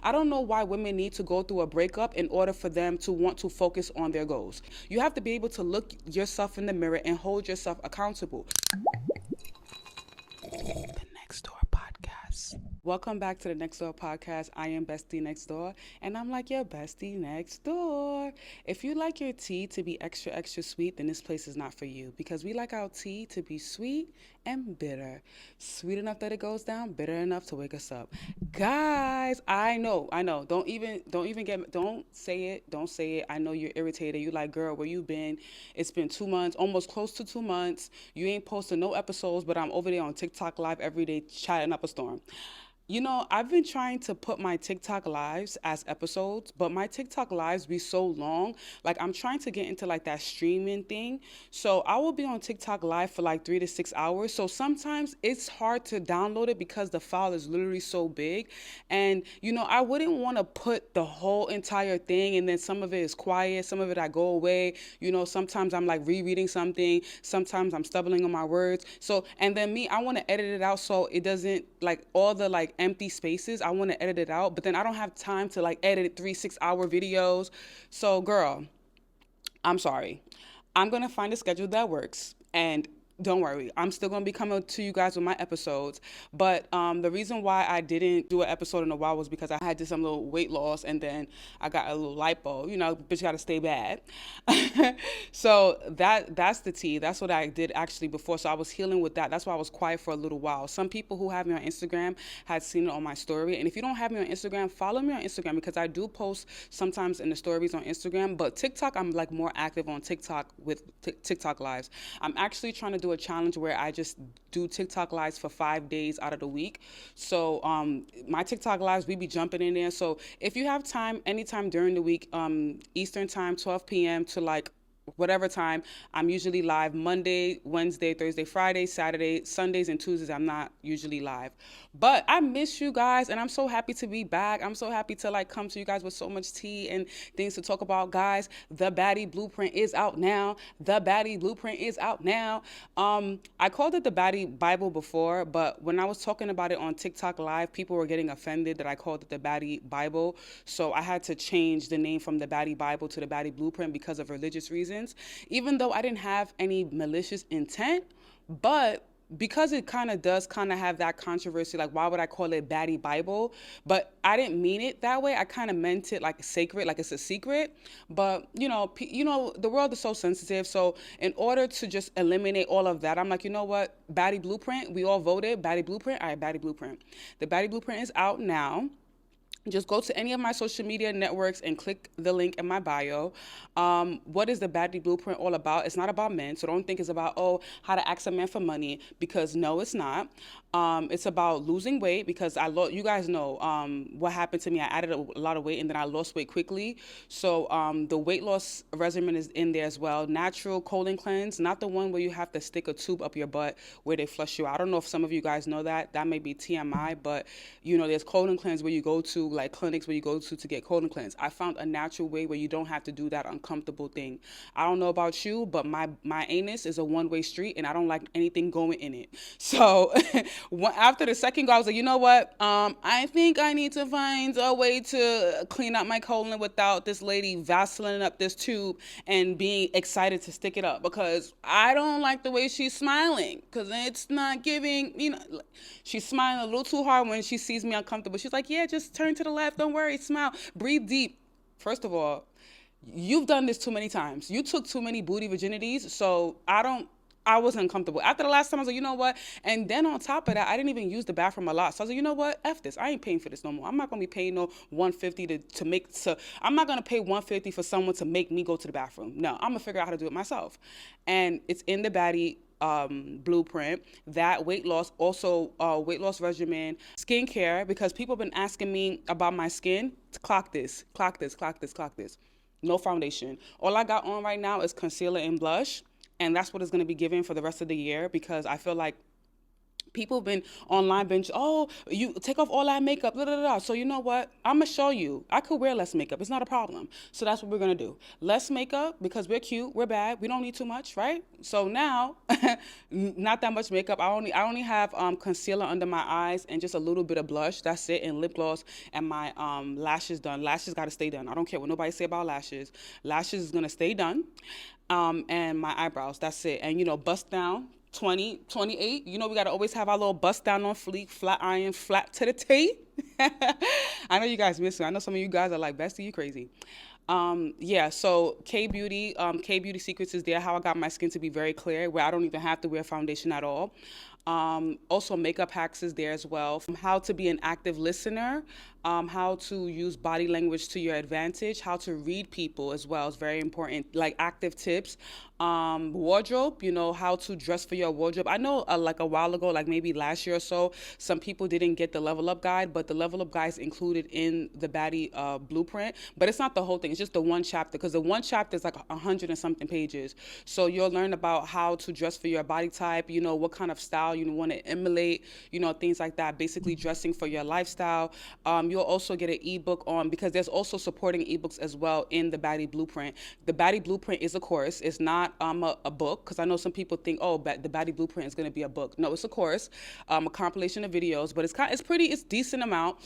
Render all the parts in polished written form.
I don't know why women need to go through a breakup in order for them to want to focus on their goals. You have to be able to look yourself in the mirror and hold yourself accountable. The Next Door Podcast. Welcome back to the Next Door Podcast. I am Bestie Next Door, and I'm like your bestie next door. If you like your tea to be extra, extra sweet, then this place is not for you because we like our tea to be sweet and bitter. Sweet enough that it goes down, bitter enough to wake us up. Guys, I know. Don't say it. I know you're irritated. You like, girl, where you been? It's been 2 months, almost close to 2 months. You ain't posted no episodes, but I'm over there on TikTok live every day chatting up a storm. You know, I've been trying to put my TikTok lives as episodes, but my TikTok lives be so long. Like, I'm trying to get into like that streaming thing. So I will be on TikTok live for like 3 to 6 hours. So sometimes it's hard to download it because the file is literally so big. And, you know, I wouldn't want to put the whole entire thing and then some of it is quiet, some of it I go away. You know, sometimes I'm like rereading something, sometimes I'm stumbling on my words. So, and then me, I want to edit it out so it doesn't like all the like empty spaces. I want to edit it out, but then I don't have time to like edit 3 6 hour videos. So girl, I'm sorry. I'm going to find a schedule that works, and don't worry, I'm still going to be coming to you guys with my episodes. But the reason why I didn't do an episode in a while was because I had some little weight loss, and then I got a little lipo. You know, bitch got to stay bad. So that's the tea. That's what I did actually before. So I was healing with that. That's why I was quiet for a little while. Some people who have me on Instagram had seen it on my story. And if you don't have me on Instagram, follow me on Instagram because I do post sometimes in the stories on Instagram. But TikTok, I'm like more active on TikTok with TikTok lives. I'm actually trying to do a challenge where I just do TikTok lives for 5 days out of the week. So my TikTok lives, we be jumping in there. So if you have time, anytime during the week, Eastern time, 12 p.m. to like whatever time, I'm usually live Monday, Wednesday, Thursday, Friday, Saturday, Sundays, and Tuesdays. I'm not usually live, but I miss you guys, and I'm so happy to be back. I'm so happy to like come to you guys with so much tea and things to talk about. Guys, the Baddy Blueprint is out now. The Baddy Blueprint is out now. I called it the Baddy Bible before, but when I was talking about it on TikTok live, people were getting offended that I called it the Baddy Bible. So I had to change the name from the Baddy Bible to the Baddy Blueprint because of religious reasons. Even though I didn't have any malicious intent, but because it kind of does kind of have that controversy, like why would I call it Baddy Bible? But I didn't mean it that way. I kind of meant it like sacred, like it's a secret. But you know, the world is so sensitive. So in order to just eliminate all of that, I'm like, you know what, Baddy Blueprint. We all voted Baddy Blueprint. All right, Baddy Blueprint. The Baddy Blueprint is out now. Just go to any of my social media networks and click the link in my bio. What is the Baddy Blueprint all about? It's not about men, so don't think it's about, oh, how to ask a man for money, because no, it's not. It's about losing weight because you guys know what happened to me. I added a lot of weight and then I lost weight quickly. So the weight loss regimen is in there as well. Natural colon cleanse, not the one where you have to stick a tube up your butt where they flush you out. I don't know if some of you guys know that. That may be TMI, but you know, there's colon cleanse where you go to, like clinics where you go to get colon cleanse. I found a natural way where you don't have to do that uncomfortable thing. I don't know about you, but my anus is a one-way street and I don't like anything going in it. So after the second go, I was like, you know what? I think I need to find a way to clean up my colon without this lady vaselining up this tube and being excited to stick it up, because I don't like the way she's smiling, because it's not giving, you know, she's smiling a little too hard when she sees me uncomfortable. She's like, yeah, just turn to the left. Don't worry. Smile. Breathe deep. First of all, you've done this too many times. You took too many booty virginities. So I wasn't comfortable. After the last time, I was like, you know what? And then on top of that, I didn't even use the bathroom a lot. So I was like, you know what? F this. I ain't paying for this no more. I'm not going to be paying no 150 I'm not going to pay 150 for someone to make me go to the bathroom. No, I'm going to figure out how to do it myself. And it's in the Baddy Blueprint, that weight loss, also weight loss regimen, skincare, because people have been asking me about my skin. Clock this. No foundation. All I got on right now is concealer and blush. And that's what it's going to be given for the rest of the year, because I feel like People have been online bench. Oh, you take off all that makeup. Blah, blah, blah. So you know what? I'm gonna show you. I could wear less makeup. It's not a problem. So that's what we're gonna do. Less makeup because we're cute. We're bad. We don't need too much, right? So now, not that much makeup. I only have concealer under my eyes and just a little bit of blush. That's it, and lip gloss and my lashes done. Lashes gotta stay done. I don't care what nobody say about lashes. Lashes is gonna stay done. And my eyebrows. That's it. And bust down 20, 28. We got to always have our little bust down on fleek, flat iron, flat to the tape. I know you guys miss me. I know some of you guys are like, Bestie, you crazy. Yeah, so K Beauty Secrets is there, how I got my skin to be very clear, where I don't even have to wear foundation at all. Also, makeup hacks is there as well. How to be an active listener, how to use body language to your advantage, how to read people as well is very important, like active tips. Wardrobe, how to dress for your wardrobe. I know like a while ago, like maybe last year or so, some people didn't get the level up guide, but the level up guide is included in the baddie blueprint. But it's not the whole thing, it's just the one chapter, because the one chapter is like 100 and something pages. So you'll learn about how to dress for your body type, what kind of style you want to emulate, things like that, basically dressing for your lifestyle. You'll also get an ebook on, because there's also supporting ebooks as well in the baddie blueprint. The baddie blueprint is a course, it's not a book, because I know some people think, oh, the baddie blueprint is going to be a book. No, it's a course, a compilation of videos, but it's decent amount.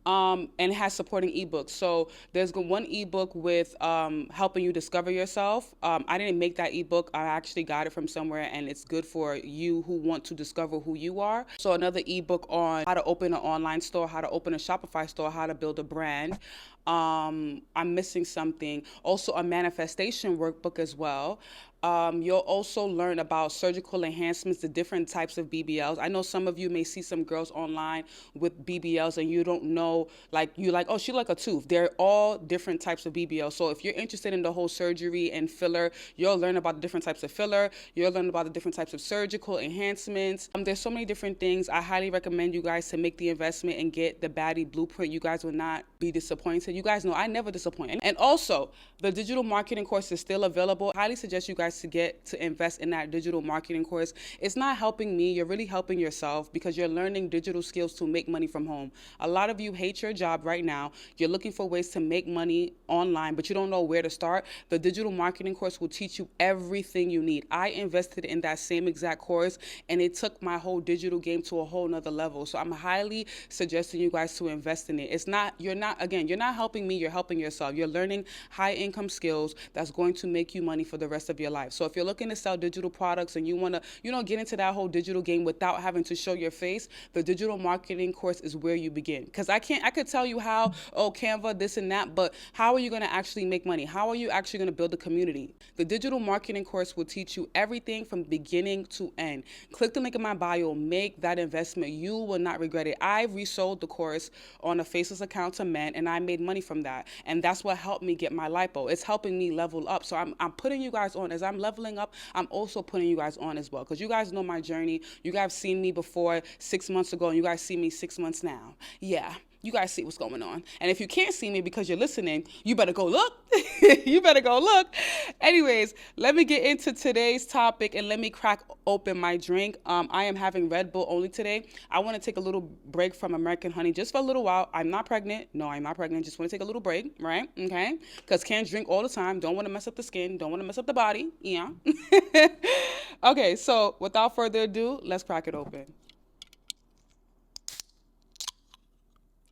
And it has supporting ebooks. So there's one ebook with helping you discover yourself. I didn't make that ebook. I actually got it from somewhere, and it's good for you who want to discover who you are. So another ebook on how to open an online store, how to open a Shopify store, how to build a brand. I'm missing something. Also a manifestation workbook as well. You'll also learn about surgical enhancements, the different types of BBLs. I know some of you may see some girls online with BBLs and you don't know, oh, she like a tooth. They're all different types of BBLs. So if you're interested in the whole surgery and filler, you'll learn about the different types of filler. You'll learn about the different types of surgical enhancements. There's so many different things. I highly recommend you guys to make the investment and get the baddie blueprint. You guys will not be disappointed. You guys know I never disappoint. And also, the digital marketing course is still available. I highly suggest you guys to invest in that digital marketing course. It's not helping me, you're really helping yourself, because you're learning digital skills to make money from home. A lot of you hate your job right now. You're looking for ways to make money online, but you don't know where to start. The digital marketing course will teach you everything you need. I invested in that same exact course, and it took my whole digital game to a whole nother level. So I'm highly suggesting you guys to invest in it. You're not helping me, you're helping yourself. You're learning high income skills that's going to make you money for the rest of your life. So if you're looking to sell digital products and you want to, get into that whole digital game without having to show your face, the digital marketing course is where you begin. Because I could tell you how, Canva, this and that, but how are you going to actually make money? How are you actually going to build a community? The digital marketing course will teach you everything from beginning to end. Click the link in my bio, make that investment. You will not regret it. I resold the course on a faceless account to men, and I made money from that. And that's what helped me get my lipo. It's helping me level up. So I'm putting you guys on. As I'm leveling up, I'm also putting you guys on as well, because you guys know my journey. You guys seen me before 6 months ago, and you guys see me 6 months now. Yeah. You guys see what's going on. And if you can't see me because you're listening, you better go look. You better go look. Anyways, let me get into today's topic and let me crack open my drink. I am having Red Bull only today. I want to take a little break from American Honey just for a little while. I'm not pregnant. No, I'm not pregnant. Just want to take a little break, right? Okay? Because can't drink all the time. Don't want to mess up the skin. Don't want to mess up the body. Yeah. Okay, so without further ado, let's crack it open.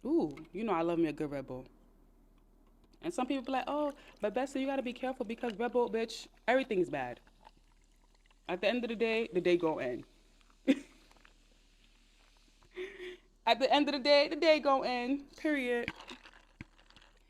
Ooh, I love me a good Red Bull. And some people be like, oh, but Bessie, you gotta be careful because Red Bull, bitch, everything's bad. At the end of the day go end. At the end of the day go end, period.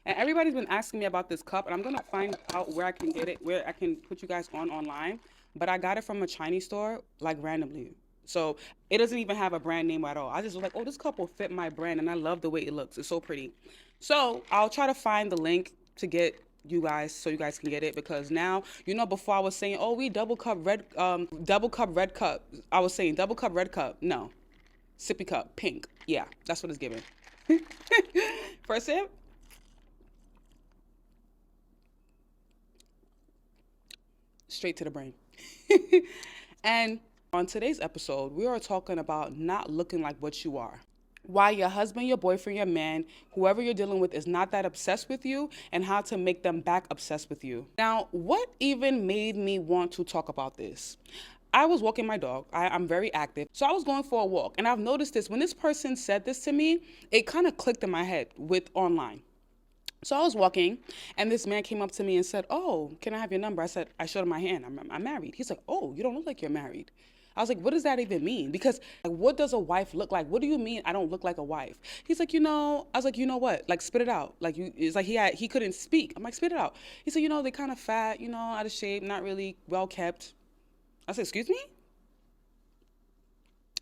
And everybody's been asking me about this cup, and I'm gonna find out where I can get it, where I can put you guys on online. But I got it from a Chinese store, like randomly. So it doesn't even have a brand name at all. I just was like, oh, this cup will fit my brand, and I love the way it looks. It's so pretty. So I'll try to find the link to get you guys so you guys can get it, because now, before I was saying, oh, we double cup red cup. I was saying double cup red cup. No, sippy cup, pink. Yeah, that's what it's giving. First sip. Straight to the brain. And On today's episode, we are talking about not looking like what you are. Why your husband, your boyfriend, your man, whoever you're dealing with is not that obsessed with you, and how to make them back obsessed with you. Now, what even made me want to talk about this? I was walking my dog. I'm very active. So I was going for a walk, and I've noticed this. When this person said this to me, it kind of clicked in my head with online. So I was walking, and this man came up to me and said, "Oh, can I have your number?" I said, I showed him my hand. I'm married. He's like, "Oh, you don't look like you're married." I was like, "What does that even mean?" Because like, what does a wife look like? What do you mean I don't look like a wife? He's like, I was like, "You know what? Like, spit it out." Like, it's like he couldn't speak. I'm like, "Spit it out." He said, "They kind of fat, out of shape, not really well kept." I said, "Excuse me?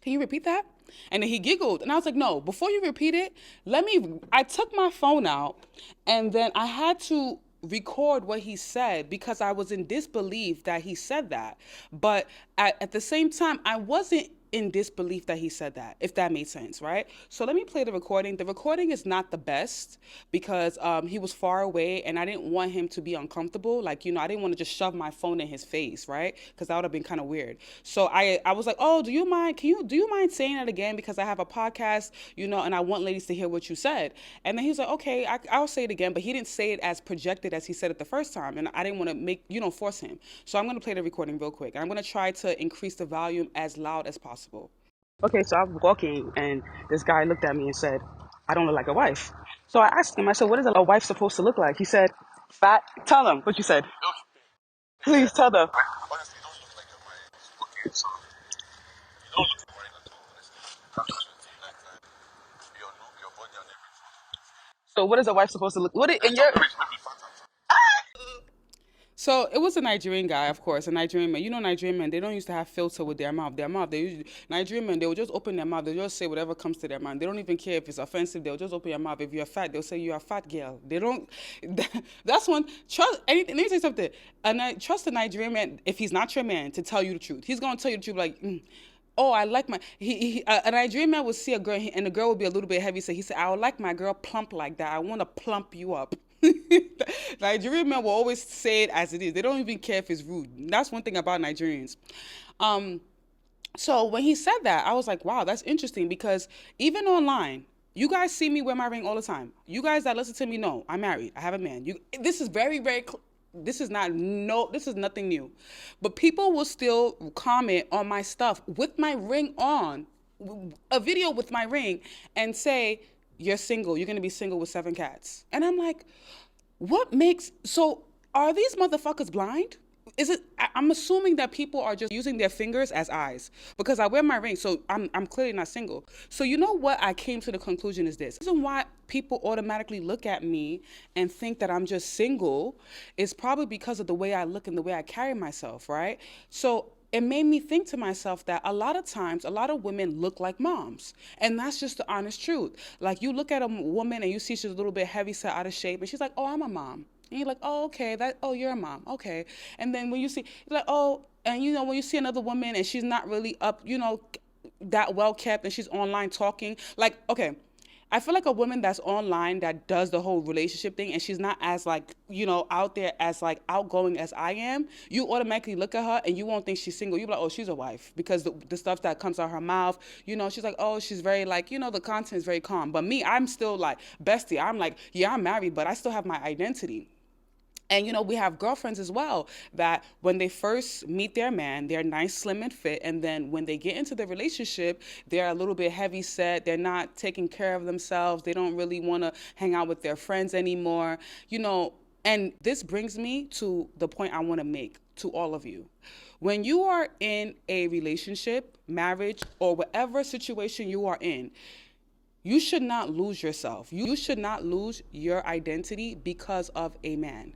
Can you repeat that?" And then he giggled. And I was like, "No, before you repeat it, I took my phone out, and then I had to record what he said because I was in disbelief that he said that. But at the same time, I wasn't in disbelief that he said that, if that made sense, right? So let me play the recording. The recording is not the best because he was far away and I didn't want him to be uncomfortable. Like, I didn't want to just shove my phone in his face, right? Because that would have been kind of weird. So I was like, "Oh, do you mind? Do you mind saying that again? Because I have a podcast, and I want ladies to hear what you said." And then he's like, "Okay, I'll say it again." But he didn't say it as projected as he said it the first time. And I didn't want to force him. So I'm going to play the recording real quick. And I'm going to try to increase the volume as loud as possible. Okay, so I was walking and this guy looked at me and said, "I don't look like a wife." So I asked him, I said, "What is a wife supposed to look like?" He said, "Fat." Tell them what you said. Please tell them. Honestly, you don't look like a wife. Okay, so you don't look like at all, honestly. I'm just trying to say like that. Your body and everything. So what is a wife supposed to look? What in your? So it was a Nigerian guy, of course, a Nigerian man. Nigerian men, they don't used to have filter with their mouth. Nigerian men, they will just open their mouth. They'll just say whatever comes to their mind. They don't even care if it's offensive. They'll just open your mouth. If you're fat, they'll say you're a fat girl. They don't, that's one, trust, anything, let me say something. Trust a Nigerian man, if he's not your man, to tell you the truth. He's going to tell you the truth like, "Oh, I like my," a Nigerian man would see a girl and the girl would be a little bit heavy. So he said, "I would like my girl plump like that. I want to plump you up." Nigerian men will always say it as it is. They don't even care if it's rude. That's one thing about Nigerians. Um, so when he said that, I was like, wow, that's interesting because even online, you guys see me wear my ring all the time. You guys that listen to me know I'm married. I have a man. This is very, very this is not no this is nothing new. But people will still comment on my stuff with my ring on, a video with my ring, and say, "You're single. You're going to be single with 7 cats." And I'm like, are these motherfuckers blind? I'm assuming that people are just using their fingers as eyes because I wear my ring, so I'm clearly not single. So you know what I came to the conclusion is this. The reason why people automatically look at me and think that I'm just single is probably because of the way I look and the way I carry myself, right? So it made me think to myself that a lot of times, a lot of women look like moms. And that's just the honest truth. Like you look at a woman and you see she's a little bit heavy set, out of shape, and she's like, "Oh, I'm a mom." And you're like, "Oh, okay, you're a mom. Okay." And then when you see, you're like, "Oh," and when you see another woman and she's not really up, that well kept and she's online talking, like, okay, I feel like a woman that's online that does the whole relationship thing and she's not as like, out there as like outgoing as I am, you automatically look at her and you won't think she's single. You'll be like, "Oh, she's a wife," because the stuff that comes out of her mouth, she's like, "Oh, she's very like, the content is very calm." But me, I'm still like, bestie, I'm like, yeah, I'm married, but I still have my identity. And we have girlfriends as well that when they first meet their man, they're nice, slim, and fit. And then when they get into the relationship, they're a little bit heavy set. They're not taking care of themselves. They don't really want to hang out with their friends anymore. And this brings me to the point I want to make to all of you. When you are in a relationship, marriage, or whatever situation you are in, you should not lose yourself. You should not lose your identity because of a man.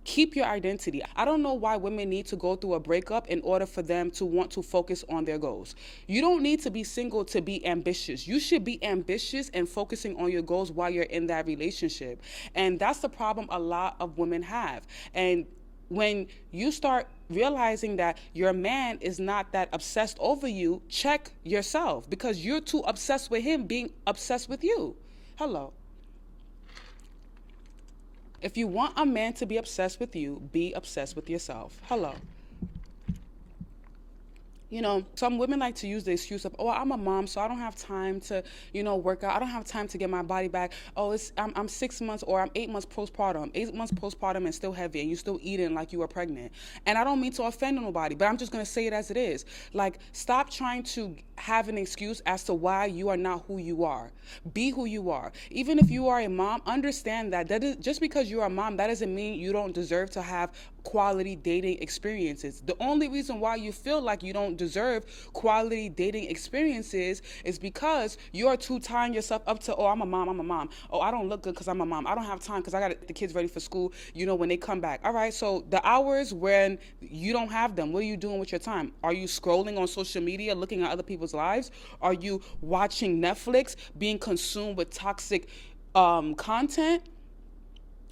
Keep your identity. I don't know why women need to go through a breakup in order for them to want to focus on their goals. You don't need to be single to be ambitious. You should be ambitious and focusing on your goals while you're in that relationship. And that's the problem a lot of women have. And when you start realizing that your man is not that obsessed over you, check yourself because you're too obsessed with him being obsessed with you. Hello. If you want a man to be obsessed with you, be obsessed with yourself. Hello. Some women like to use the excuse of, oh, I'm a mom, so I don't have time to, work out. I don't have time to get my body back. Oh, I'm 6 months or I'm 8 months postpartum. 8 months postpartum and still heavy, and you still eating like you were pregnant. And I don't mean to offend nobody, but I'm just gonna say it as it is. Like, stop trying to have an excuse as to why you are not who you are. Be who you are. Even if you are a mom, understand that is just because you're a mom, that doesn't mean you don't deserve to have quality dating experiences. The only reason why you feel like you don't deserve quality dating experiences is because you're too tying yourself up to, oh, I'm a mom. Oh, I don't look good because I'm a mom. I don't have time because I got to get the kids ready for school, when they come back. All right, so the hours when you don't have them, what are you doing with your time? Are you scrolling on social media, looking at other people's lives? Are you watching Netflix, being consumed with toxic content?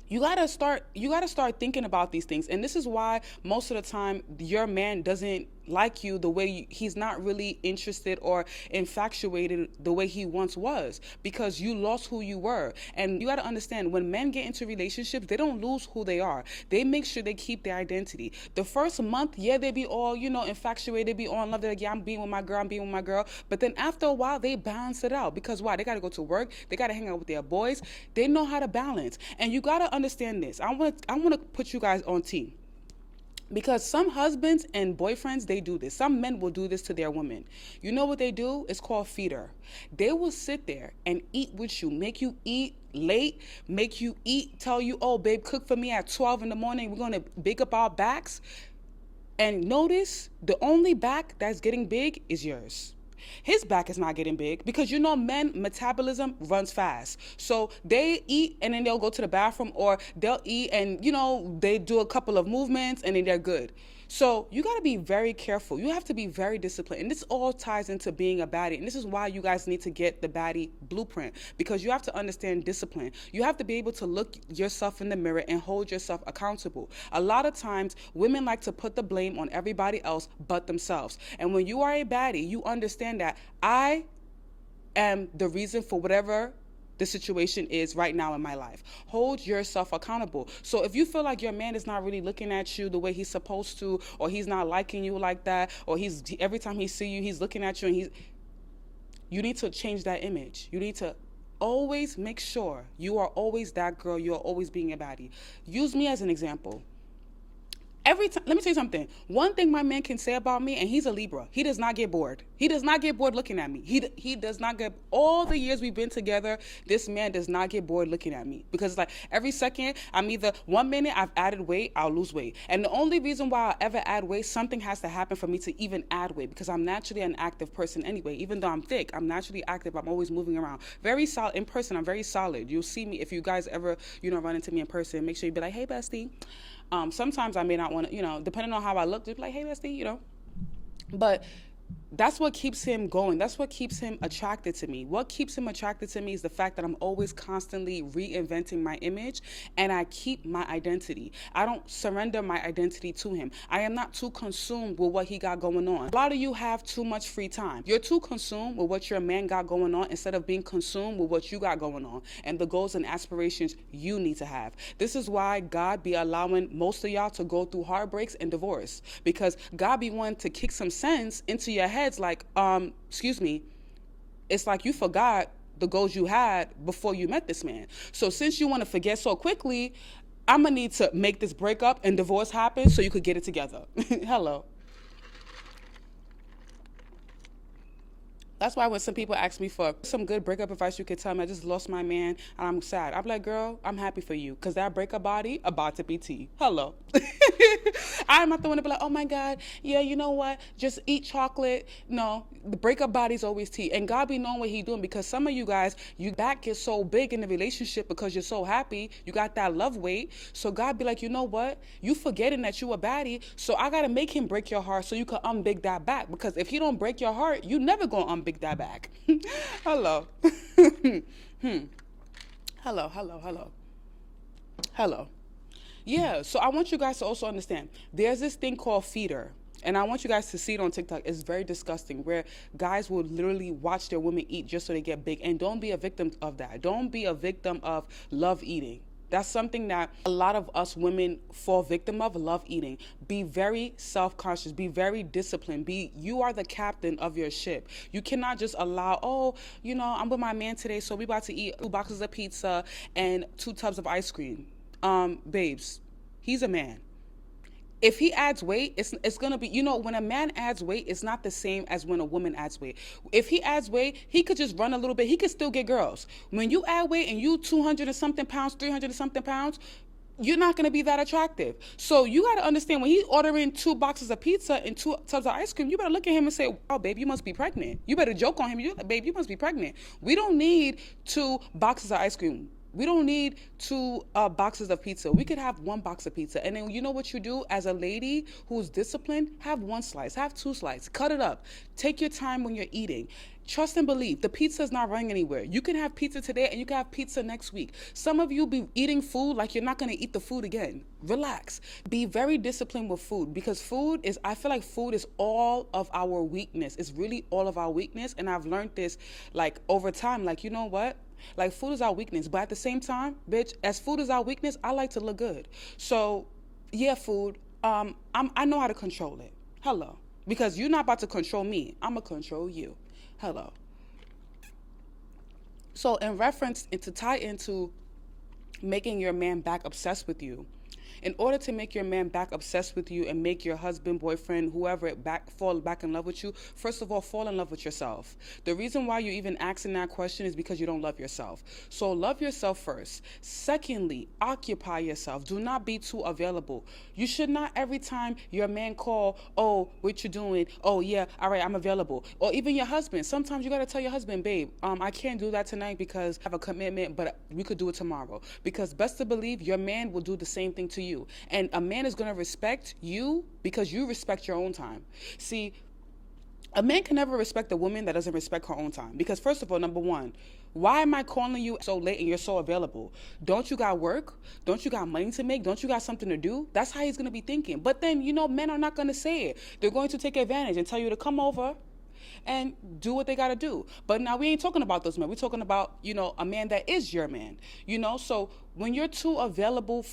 You gotta start thinking about these things. And this is why most of the time your man doesn't like you the way he's not really interested or infatuated the way he once was, because you lost who you were. And you got to understand, when men get into relationships, they don't lose who they are. They make sure they keep their identity. The first month, yeah, they be all, infatuated, be all in love. They're like, yeah, I'm being with my girl. But then after a while, they balance it out, because why? They got to go to work. They got to hang out with their boys. They know how to balance. And you got to understand this. I want to put you guys on team. Because some husbands and boyfriends, they do this. Some men will do this to their women. You know what they do? It's called feeder. They will sit there and eat with you, make you eat late, make you eat, tell you, oh, babe, cook for me at 12 in the morning. We're going to bake up our backs. And notice, the only back that's getting big is yours. His back is not getting big, because men metabolism runs fast. So they eat and then they'll go to the bathroom, or they'll eat and they do a couple of movements and then they're good. So you got to be very careful. You have to be very disciplined. And this all ties into being a baddie. And this is why you guys need to get the baddie blueprint, because you have to understand discipline. You have to be able to look yourself in the mirror and hold yourself accountable. A lot of times women like to put the blame on everybody else but themselves. And when you are a baddie, you understand that I am the reason for whatever the situation is right now in my life. Hold yourself accountable. So if you feel like your man is not really looking at you the way he's supposed to, or he's not liking you like that, or every time he see you, he's looking at you, and you need to change that image. You need to always make sure you are always that girl. You're always being a baddie. Use me as an example. Every time, let me tell you something. One thing my man can say about me, and he's a Libra, he does not get bored. He does not get bored looking at me. He does not get, all the years we've been together, this man does not get bored looking at me. Because it's like every second, I'm either, 1 minute I've added weight, I'll lose weight. And the only reason why I'll ever add weight, something has to happen for me to even add weight, because I'm naturally an active person anyway. Even though I'm thick, I'm naturally active. I'm always moving around. Very solid. In person, I'm very solid. You'll see me, if you guys ever, run into me in person, make sure you be like, hey, bestie. Sometimes I may not want to, depending on how I look, just be like, hey, bestie, But that's what keeps him going. That's what keeps him attracted to me. What keeps him attracted to me is the fact that I'm always constantly reinventing my image, and I keep my identity. I don't surrender my identity to him. I am not too consumed with what he got going on. A lot of you have too much free time. You're too consumed with what your man got going on instead of being consumed with what you got going on and the goals and aspirations you need to have. This is why God be allowing most of y'all to go through heartbreaks and divorce, because God be wanting to kick some sense into your heads like, excuse me, it's like you forgot the goals you had before you met this man. So since you want to forget so quickly, I'm going to need to make this breakup and divorce happen so you could get it together. Hello. That's why when some people ask me for some good breakup advice you could tell me, I just lost my man and I'm sad. I'm like, girl, I'm happy for you, because that breakup body about to be tea. Hello. I'm not the one to be like, oh my God, yeah, you know what? Just eat chocolate. No, the breakup body's always tea. And God be knowing what he doing, because some of you guys, your back gets so big in the relationship because you're so happy. You got that love weight. So God be like, you know what? You forgetting that you a baddie. So I got to make him break your heart so you can unbig that back. Because if he don't break your heart, you never going to unbig that back. Hello. Hello. Yeah, so I want you guys to also understand, there's this thing called feeder. And I want you guys to see it on TikTok. It's very disgusting, where guys will literally watch their women eat just so they get big. And don't be a victim of that. Don't be a victim of love eating. That's something that a lot of us women fall victim of, love eating. Be very self-conscious, be very disciplined. You are the captain of your ship. You cannot just allow, oh, I'm with my man today, so we about to eat 2 boxes of pizza and 2 tubs of ice cream. Babes, he's a man. If he adds weight, it's gonna be, when a man adds weight, it's not the same as when a woman adds weight. If he adds weight, he could just run a little bit. He could still get girls. When you add weight and you 200 and something pounds, 300 and something pounds, you're not gonna be that attractive. So you gotta understand, when he's ordering 2 boxes of pizza and 2 tubs of ice cream, you better look at him and say, "Oh, babe, you must be pregnant." You better joke on him. Babe, you must be pregnant. We don't need 2 boxes of ice cream. We don't need 2 boxes of pizza. We could have 1 box of pizza. And then you know what you do as a lady who's disciplined? Have 1 slice, have 2 slices, cut it up. Take your time when you're eating. Trust and believe, the pizza is not running anywhere. You can have pizza today and you can have pizza next week. Some of you be eating food like you're not gonna eat the food again. Relax. Be very disciplined with food, because I feel like food is all of our weakness. It's really all of our weakness. And I've learned this over time, you know what? Food is our weakness, but at the same time, bitch, as food is our weakness, I like to look good. So, yeah, food, I know how to control it. Hello. Because you're not about to control me. I'm going to control you. Hello. So, to tie into making your man back obsessed with you, in order to make your man back obsessed with you and make your husband, boyfriend, whoever fall back in love with you, first of all, fall in love with yourself. The reason why you're even asking that question is because you don't love yourself. So love yourself first. Secondly, occupy yourself. Do not be too available. You should not, every time your man call, "Oh, what you doing? Oh, yeah, all right, I'm available." Or even your husband. Sometimes you got to tell your husband, "Babe, I can't do that tonight because I have a commitment, but we could do it tomorrow." Because best to believe, your man will do the same thing to you. And a man is going to respect you because you respect your own time. See, a man can never respect a woman that doesn't respect her own time. Because first of all, number one, why am I calling you so late and you're so available? Don't you got work? Don't you got money to make? Don't you got something to do? That's how he's going to be thinking. But then, men are not going to say it. They're going to take advantage and tell you to come over and do what they got to do. But now we ain't talking about those men. We're talking about, a man that is your man, So when you're too available,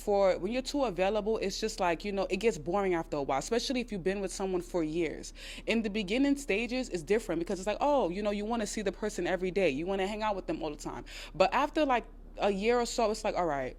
it's just it gets boring after a while, especially if you've been with someone for years. In the beginning stages, it's different because it's you want to see the person every day. You want to hang out with them all the time. But after a year or so, it's all right,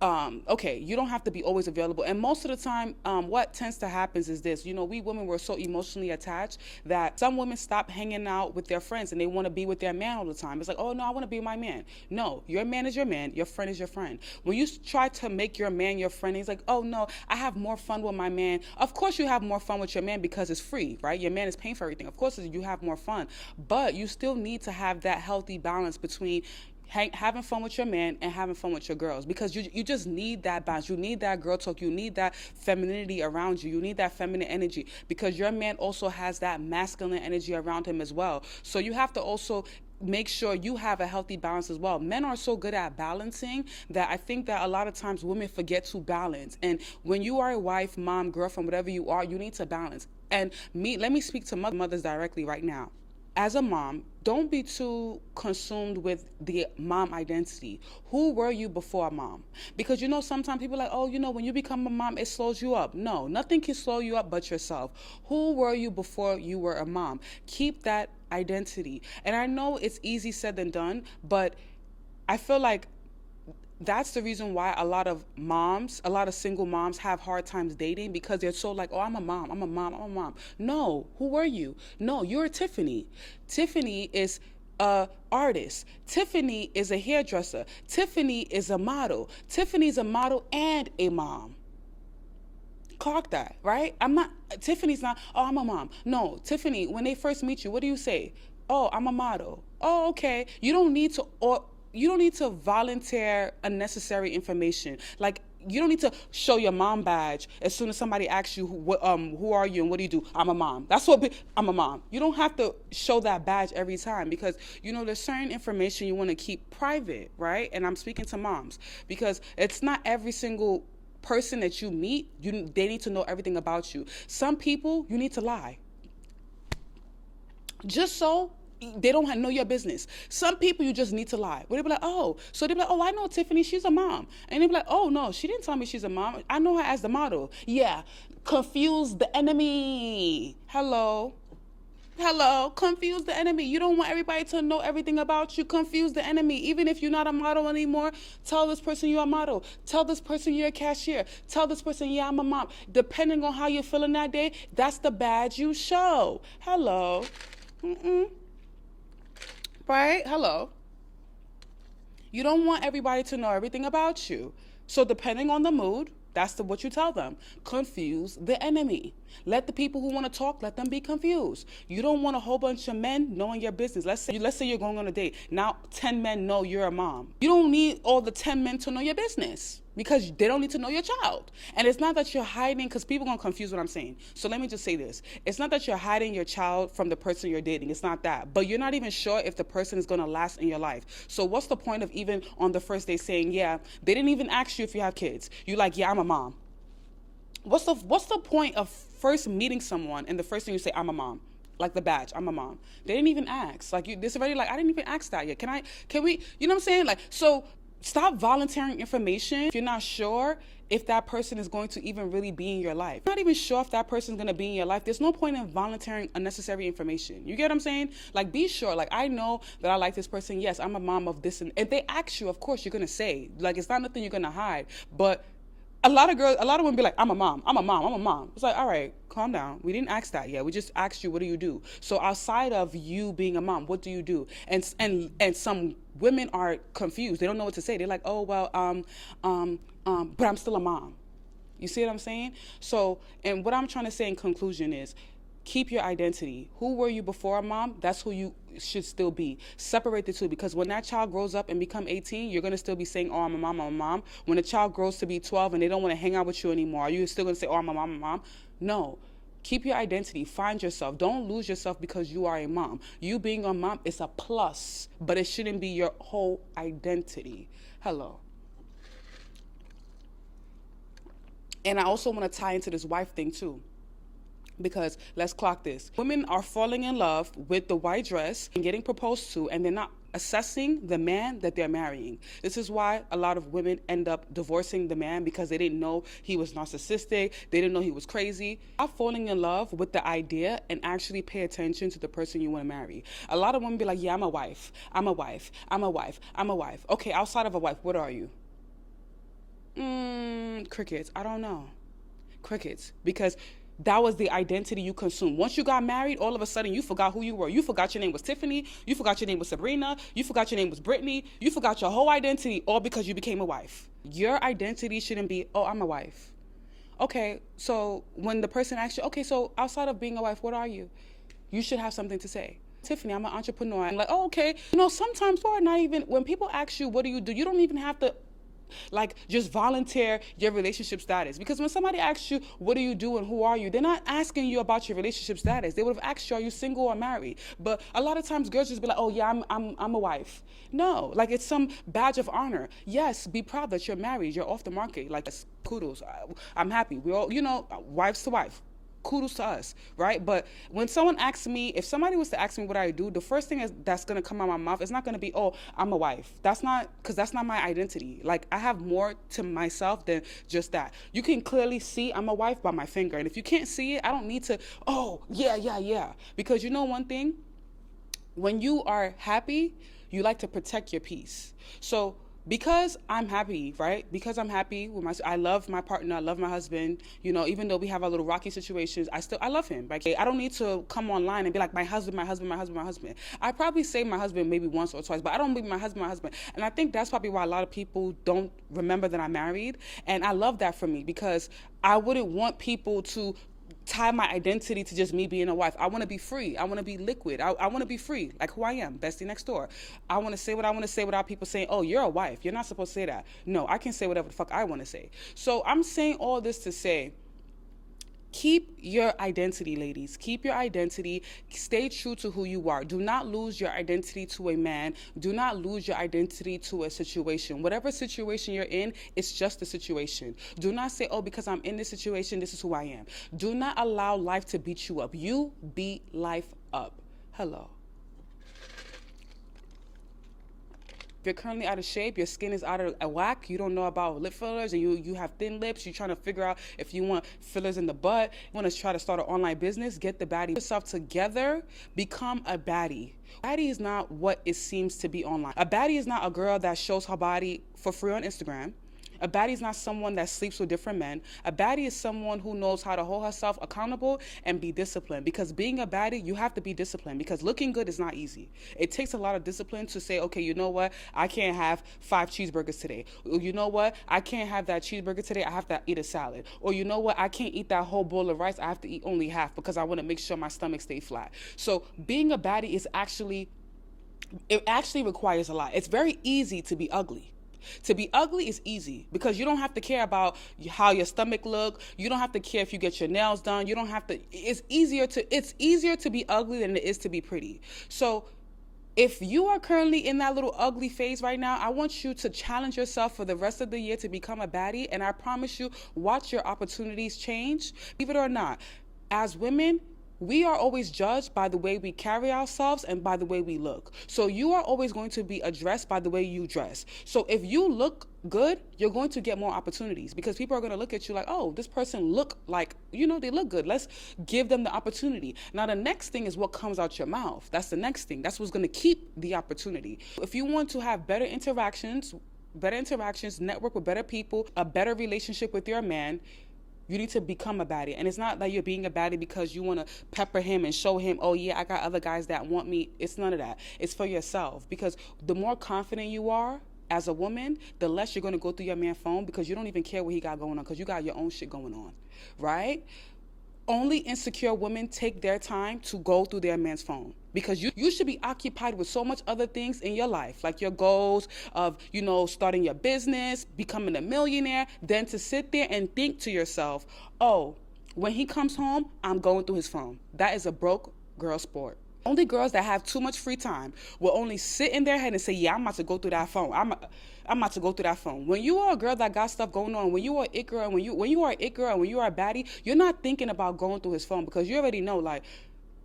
okay, you don't have to be always available. And most of the time, what tends to happen is this, we women were so emotionally attached that some women stop hanging out with their friends and they want to be with their man all the time. It's oh, no, I want to be with my man. No, your man is your man. Your friend is your friend. When you try to make your man your friend, he's oh, no, I have more fun with my man. Of course you have more fun with your man because it's free, right? Your man is paying for everything. Of course you have more fun. But you still need to have that healthy balance between having fun with your man and having fun with your girls, because you just need that balance. You need that girl talk. You need that femininity around you. You need that feminine energy, because your man also has that masculine energy around him as well. So you have to also make sure you have a healthy balance as well. Men are so good at balancing that I think that a lot of times women forget to balance. And when you are a wife, mom, girlfriend, whatever you are, you need to balance. And let me speak to mothers directly right now. As a mom, don't be too consumed with the mom identity. Who were you before a mom? Because sometimes people are when you become a mom, it slows you up. No, nothing can slow you up but yourself. Who were you before you were a mom? Keep that identity. And I know it's easy said than done, but I feel like that's the reason why a lot of single moms have hard times dating, because they're so oh, I'm a mom. No, who were you? No, you're Tiffany. Tiffany is a artist. Tiffany is a hairdresser. Tiffany is a model. Tiffany's a model and a mom. Clock that, right? Tiffany's not, "Oh, I'm a mom." No, Tiffany, when they first meet you, what do you say? "Oh, I'm a model." Oh, okay. You don't need to volunteer unnecessary information. You don't need to show your mom badge as soon as somebody asks you, who are you and what do you do? "I'm a mom." I'm a mom. You don't have to show that badge every time, because, there's certain information you want to keep private, right? And I'm speaking to moms, because it's not every single person that you meet, they need to know everything about you. Some people, you need to lie. Just so They don't know your business. Some people you just need to lie. Where they be like, oh, so they be like, oh, I know Tiffany, she's a mom. And they be like, oh no, she didn't tell me she's a mom. I know her as the model. Yeah, confuse the enemy. Hello, confuse the enemy. You don't want everybody to know everything about you. Confuse the enemy. Even if you're not a model anymore, tell this person you're a model. Tell this person you're a cashier. Tell this person, yeah, I'm a mom. Depending on how you're feeling that day, that's the badge you show. Hello. Right? Hello. You don't want everybody to know everything about you. So depending on the mood, that's what you tell them. Confuse the enemy. Let the people who want to talk, let them be confused. You don't want a whole bunch of men knowing your business. Let's say you're going on a date. Now 10 men know you're a mom. You don't need all the 10 men to know your business because they don't need to know your child. And it's not that you're hiding, because people are going to confuse what I'm saying. So let me just say this. It's not that you're hiding your child from the person you're dating. It's not that. But you're not even sure if the person is going to last in your life. So what's the point of even on the first day saying, yeah, they didn't even ask you if you have kids. You're like, yeah, I'm a mom. What's the point of first meeting someone and the first thing you say, I'm a mom? Like the badge, I'm a mom. They didn't even ask. Like this already, like, I didn't even ask that yet. Can we, you know what I'm saying? Like, so stop volunteering information if you're not sure if that person is going to even really be in your life. You're not even sure if that person is going to be in your life. There's no point in volunteering unnecessary information. You get what I'm saying? Like, be sure. Like, I know that I like this person. Yes, I'm a mom of this. And if they ask you, of course, you're going to say. Like, it's not nothing you're going to hide. But a lot of women be like, I'm a mom. It's like, all right, calm down. We didn't ask that yet. We just asked you, what do you do? So outside of you being a mom, what do you do? And some women are confused. They don't know what to say. They're like, oh, well, but I'm still a mom. You see what I'm saying? So, and what I'm trying to say in conclusion is, keep your identity. Who were you before a mom? That's who you should still be. Separate the two, because when that child grows up and become 18, you're going to still be saying, oh, I'm a mom, I'm a mom. When a child grows to be 12 and they don't want to hang out with you anymore, are you still going to say, oh, I'm a mom, I'm a mom? No. Keep your identity. Find yourself. Don't lose yourself because you are a mom. You being a mom is a plus, but it shouldn't be your whole identity. Hello. And I also want to tie into this wife thing too. Because let's clock this. Women are falling in love with the white dress and getting proposed to, and they're not assessing the man that they're marrying. This is why a lot of women end up divorcing the man, because they didn't know he was narcissistic. They didn't know he was crazy. Stop falling in love with the idea and actually pay attention to the person you want to marry. A lot of women be like, yeah, I'm a wife. I'm a wife. I'm a wife. I'm a wife. Okay, outside of a wife, what are you? Crickets. I don't know. Crickets. Because that was the identity you consumed. Once you got married, all of a sudden you forgot who you were. You forgot your name was Tiffany. You forgot your name was Sabrina. You forgot your name was Brittany. You forgot your whole identity, all because you became a wife. Your identity shouldn't be, oh, I'm a wife. Okay, so when the person asks you, okay, so outside of being a wife, what are you? You should have something to say. Tiffany, I'm an entrepreneur. I'm like, oh, okay. You know, sometimes when people ask you, what do, you don't even have to just volunteer your relationship status. Because when somebody asks you, what do you do and who are you? They're not asking you about your relationship status. They would have asked you, are you single or married? But a lot of times girls just be like, oh yeah, I'm a wife. No, like it's some badge of honor. Yes, be proud that you're married. You're off the market. Like, kudos. I'm happy. We all, wives to wife. Kudos to us, right? But when someone asks me, if somebody was to ask me what I do, the first thing that's going to come out of my mouth is not going to be, oh, I'm a wife. That's not my identity. Like, I have more to myself than just that. You can clearly see I'm a wife by my finger. And if you can't see it, I don't need to, oh, yeah. Because you know one thing? When you are happy, you like to protect your peace. So because I'm happy, right? Because I'm happy with I love my partner, I love my husband, even though we have our little rocky situations, I love him. Like, I don't need to come online and be like, my husband. I probably say my husband maybe once or twice, but I don't be my husband. And I think that's probably why a lot of people don't remember that I'm married. And I love that for me, because I wouldn't want people to tie my identity to just me being a wife. I want to be free. I want to be liquid. I want to be free, like who I am, bestie next door. I want to say what I want to say without people saying, oh, you're a wife. You're not supposed to say that. No, I can say whatever the fuck I want to say. So I'm saying all this to say, keep your identity, ladies. Keep your identity. Stay true to who you are. Do not lose your identity to a man. Do not lose your identity to a situation. Whatever situation you're in, it's just a situation. Do not say, oh, because I'm in this situation, this is who I am. Do not allow life to beat you up. You beat life up. Hello. If you're currently out of shape, your skin is out of whack, you don't know about lip fillers, and you have thin lips, you're trying to figure out if you want fillers in the butt, you want to try to start an online business, get the baddie. Put yourself together, become a baddie. Baddie is not what it seems to be online. A baddie is not a girl that shows her body for free on Instagram. A baddie is not someone that sleeps with different men. A baddie is someone who knows how to hold herself accountable and be disciplined. Because being a baddie, you have to be disciplined, because looking good is not easy. It takes a lot of discipline to say, okay, you know what? I can't have 5 cheeseburgers today. Or you know what? I can't have that cheeseburger today. I have to eat a salad. Or you know what? I can't eat that whole bowl of rice. I have to eat only half because I want to make sure my stomach stays flat. So being a baddie is it actually requires a lot. It's very easy to be ugly. To be ugly is easy because you don't have to care about how your stomach look. You don't have to care if you get your nails done. You don't have to. It's easier to be ugly than it is to be pretty. So if you are currently in that little ugly phase right now, I want you to challenge yourself for the rest of the year to become a baddie. And I promise you, watch your opportunities change. Believe it or not, as women, we are always judged by the way we carry ourselves and by the way we look. So you are always going to be addressed by the way you dress. So if you look good, you're going to get more opportunities because people are going to look at you like, oh, this person look like, they look good. Let's give them the opportunity. Now, the next thing is what comes out your mouth. That's the next thing. That's what's going to keep the opportunity. If you want to have better interactions, network with better people, a better relationship with your man, you need to become a baddie. And it's not that you're being a baddie because you want to pepper him and show him, oh yeah, I got other guys that want me. It's none of that. It's for yourself. Because the more confident you are as a woman, the less you're going to go through your man's phone because you don't even care what he got going on because you got your own shit going on, right? Only insecure women take their time to go through their man's phone because you should be occupied with so much other things in your life, like your goals of, starting your business, becoming a millionaire, than to sit there and think to yourself, oh, when he comes home, I'm going through his phone. That is a broke girl sport. Only girls that have too much free time will only sit in their head and say, yeah, I'm about to go through that phone. I'm about to go through that phone. When you are a girl that got stuff going on, when you are it girl, and when you are it girl, and when you are a baddie, you're not thinking about going through his phone because you already know, like,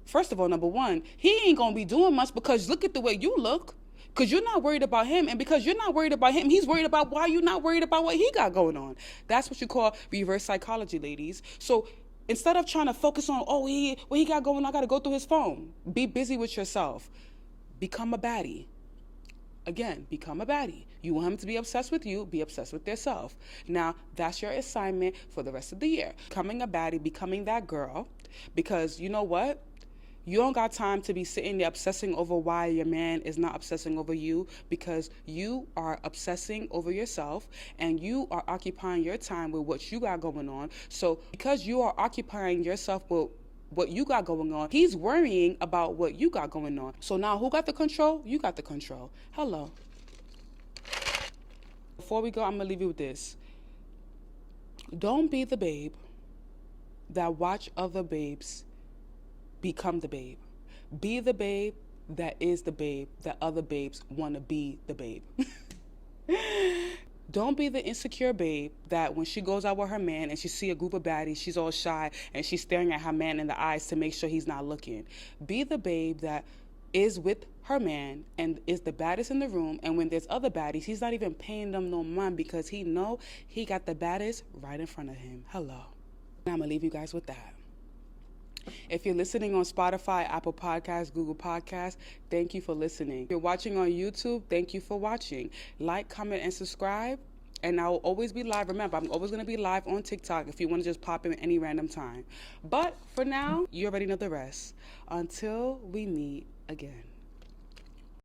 first of all, number one, he ain't going to be doing much because look at the way you look. Because you're not worried about him. And because you're not worried about him, he's worried about why you're not worried about what he got going on. That's what you call reverse psychology, ladies. So instead of trying to focus on, what he got going on, I got to go through his phone. Be busy with yourself. Become a baddie. Again, become a baddie. You want him to be obsessed with you, be obsessed with yourself. Now, that's your assignment for the rest of the year. Becoming a baddie, becoming that girl. Because you know what? You don't got time to be sitting there obsessing over why your man is not obsessing over you, because you are obsessing over yourself and you are occupying your time with what you got going on. So because you are occupying yourself with what you got going on, he's worrying about what you got going on. So now who got the control? You got the control. Hello. Before we go, I'm going to leave you with this. Don't be the babe that watch other babes become the babe. Be the babe that is the babe that other babes want to be the babe. Don't be the insecure babe that when she goes out with her man and she see a group of baddies, she's all shy and she's staring at her man in the eyes to make sure he's not looking. Be the babe that is with her man and is the baddest in the room, and when there's other baddies, he's not even paying them no mind because he know he got the baddest right in front of him. Hello. And I'm going to leave you guys with that. If you're listening on Spotify, Apple Podcasts, Google Podcasts, thank you for listening. If you're watching on YouTube, thank you for watching. Like, comment, and subscribe. And I will always be live. Remember, I'm always going to be live on TikTok if you want to just pop in any random time. But for now, you already know the rest. Until we meet again.